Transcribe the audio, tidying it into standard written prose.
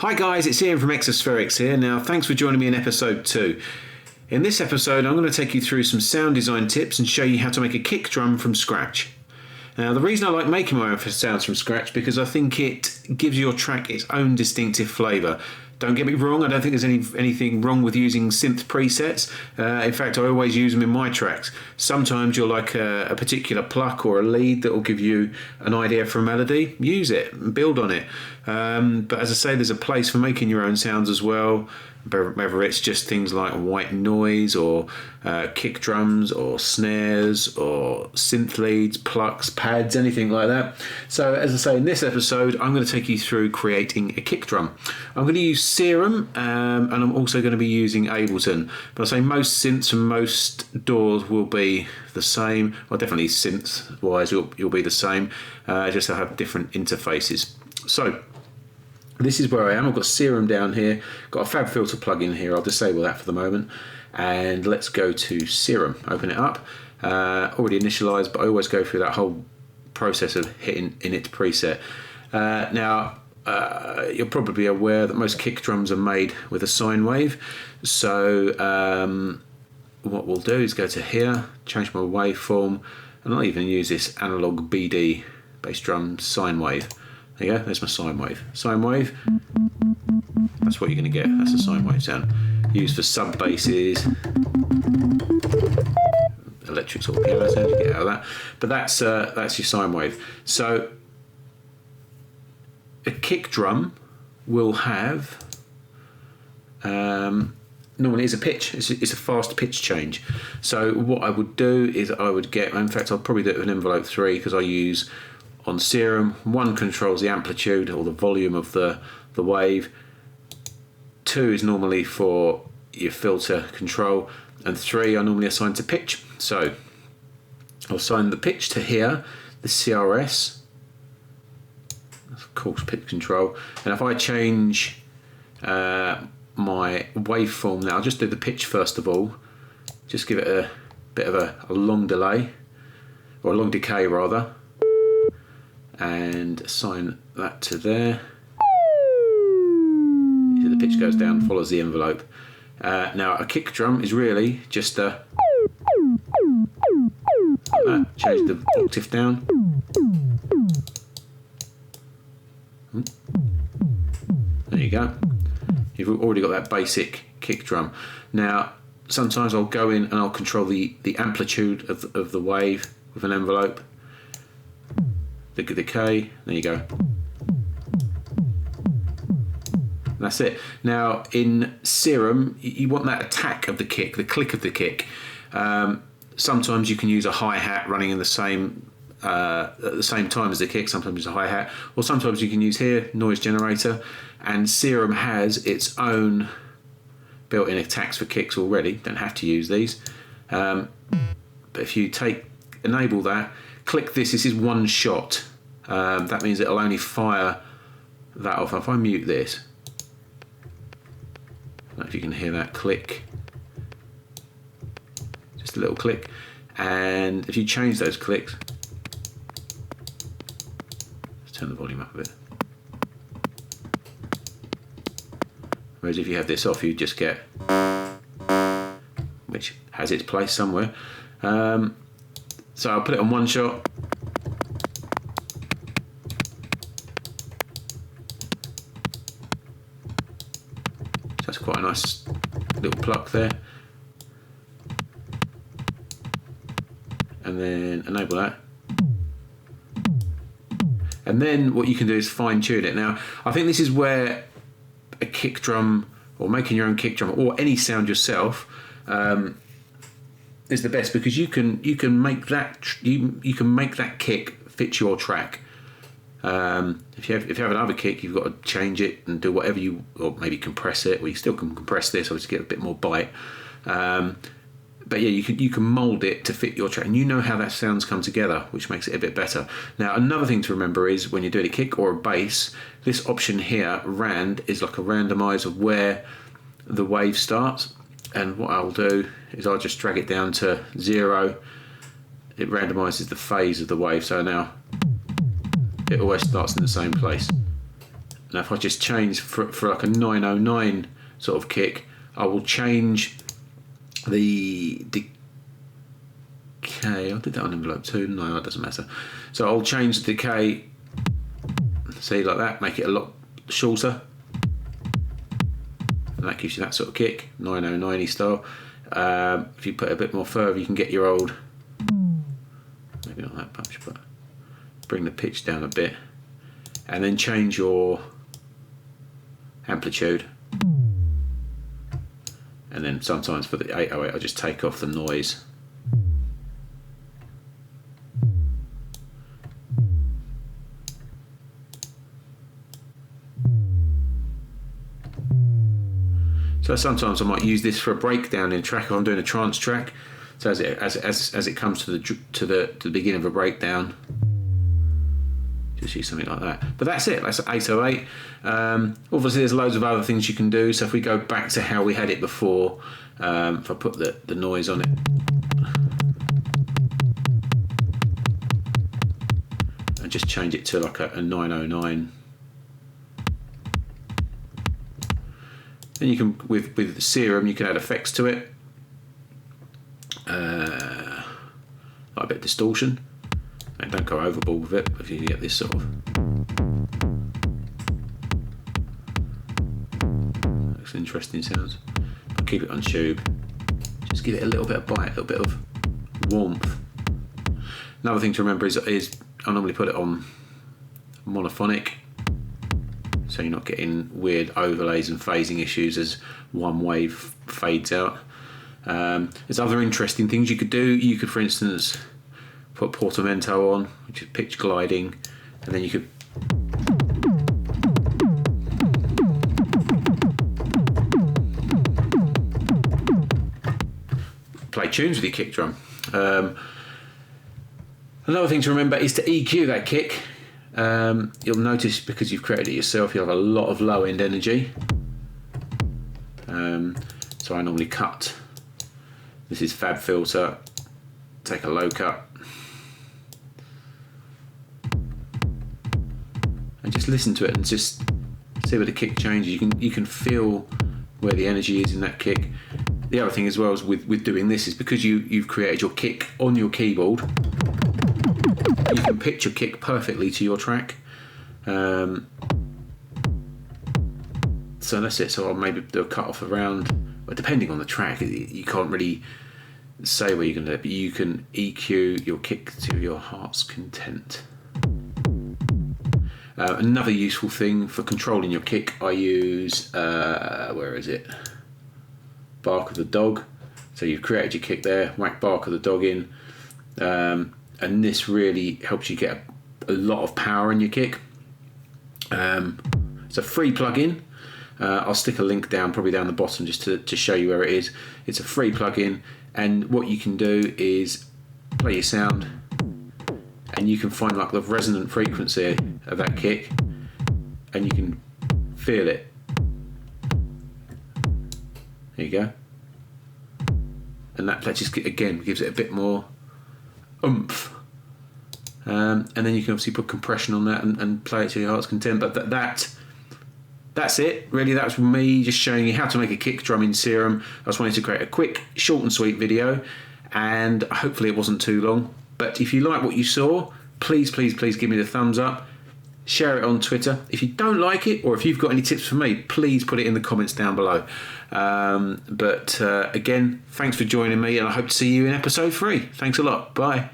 Hi guys, it's Ian from Exospherics here. Now, thanks for joining me in episode 2. In this episode, I'm going to take you through some sound design tips and show you how to make a kick drum from scratch. Now, the reason I like making my own sounds from scratch because I think it gives your track its own distinctive flavour. Don't get me wrong, I don't think there's anything wrong with using synth presets. In fact, I always use them in my tracks. Sometimes you'll like a particular pluck or a lead that will give you an idea for a melody. Use it and build on it. But as I say, there's a place for making your own sounds as well. Whether it's just things like white noise or kick drums or snares or synth leads, plucks, pads, anything like that. So as I say, in this episode, I'm going to take you through creating a kick drum. I'm going to use Serum and I'm also going to be using Ableton. But I say most synths and most DAWs will be the same, or definitely synth-wise you'll be the same, just to have different interfaces. So this is where I am. I've got Serum down here, got a FabFilter plugin here. I'll disable that for the moment. And let's go to Serum, open it up. Already initialized, but I always go through that whole process of hitting init preset. Now, you're probably aware that most kick drums are made with a sine wave. So what we'll do is go to here, change my waveform, and I'll even use this analog BD bass drum sine wave. There you go, there's my sine wave. Sine wave, that's what you're going to get. That's a sine wave sound. Used for sub basses, electric sort of piano sound, you get out of that. But that's your sine wave. So a kick drum will have, normally it's a pitch, it's a fast pitch change. So what I would do is I would get, in fact I'll probably do it with an envelope 3 because I use on Serum, 1 controls the amplitude or the volume of the wave, 2 is normally for your filter control, and 3 are normally assigned to pitch. So I'll assign the pitch to here, the CRS, of course pitch control, and if I change my waveform now, I'll just do the pitch first of all, just give it a bit of a long delay, or a long decay rather, and assign that to there. The pitch goes down, follows the envelope. Now a kick drum is really just a like that. Change the octave down. There you go. You've already got that basic kick drum. Now sometimes I'll go in and I'll control the amplitude of the wave with an envelope. The decay, there you go. That's it. Now in Serum, you want that attack of the kick, the click of the kick. Sometimes you can use a hi-hat running in the same at the same time as the kick. Sometimes it's a hi-hat, or sometimes you can use here noise generator. And Serum has its own built-in attacks for kicks already. Don't have to use these. But if you enable that, click this. This is one shot. That means it'll only fire that off. If I mute this, I don't know if you can hear that click, just a little click, and if you change those clicks, let's turn the volume up a bit. Whereas if you have this off, you just get, which has its place somewhere. So I'll put it on one shot. That's quite a nice little pluck there. And then enable that. And then what you can do is fine tune it. Now, I think this is where a kick drum, or making your own kick drum, or any sound yourself, is the best, because you can make that kick fit your track. If you have another kick, you've got to change it and do whatever or maybe compress it. Well, you still can compress this, obviously get a bit more bite. But yeah, you can mould it to fit your track, and you know how that sounds come together, which makes it a bit better. Now, another thing to remember is when you're doing a kick or a bass, this option here, rand, is like a randomizer of where the wave starts. And what I'll do is I'll just drag it down to 0. It randomizes the phase of the wave, so now it always starts in the same place. Now if I just change for like a 909 sort of kick, I will change the decay. I did that on envelope 2. No, it doesn't matter. So I'll change the decay, see, like that, make it a lot shorter. And that gives you that sort of kick, 909 style. If you put it a bit more further, you can get your old, maybe not that much, but bring the pitch down a bit. And then change your amplitude. And then sometimes for the 808, I just take off the noise. So sometimes I might use this for a breakdown in track if I'm doing a trance track. So as it comes to the beginning of a breakdown, just use something like that. But that's it. That's 808. Obviously, there's loads of other things you can do. So if we go back to how we had it before, if I put the noise on it, and just change it to like a 909. Then you can, with Serum, you can add effects to it, like a bit of distortion, and don't go overboard with it if you get this sort of. That's interesting sounds. I'll keep it on tube. Just give it a little bit of bite, a little bit of warmth. Another thing to remember is I normally put it on monophonic, so you're not getting weird overlays and phasing issues as one wave fades out. There's other interesting things you could do. You could, for instance, put portamento on, which is pitch gliding, and then you could play tunes with your kick drum. Another thing to remember is to EQ that kick. You'll notice, because you've created it yourself, you'll have a lot of low end energy. So I normally cut. This is Fab Filter. Take a low cut. And just listen to it and just see where the kick changes. You can feel where the energy is in that kick. The other thing as well is with doing this is because you've created your kick on your keyboard, you can pitch your kick perfectly to your track. So that's it. So I'll maybe do a cut off around, but depending on the track, you can't really say where you're going to do it, but you can EQ your kick to your heart's content. Another useful thing for controlling your kick, I use, where is it? Bark of the Dog. So you've created your kick there, whack Bark of the Dog in, and this really helps you get a lot of power in your kick. It's a free plugin. I'll stick a link probably down the bottom, just to show you where it is. It's a free plugin, and what you can do is play your sound, and you can find like the resonant frequency of that kick, and you can feel it. There you go. And that just again gives it a bit more oomph. And then you can obviously put compression on that and play it to your heart's content. But that's it, really. That's me just showing you how to make a kick drum in Serum. I just wanted to create a quick, short and sweet video, and hopefully it wasn't too long. But if you like what you saw, please give me the thumbs up. Share it on Twitter. If you don't like it, or if you've got any tips for me, please put it in the comments down below. Again, thanks for joining me, and I hope to see you in episode 3. Thanks a lot. Bye.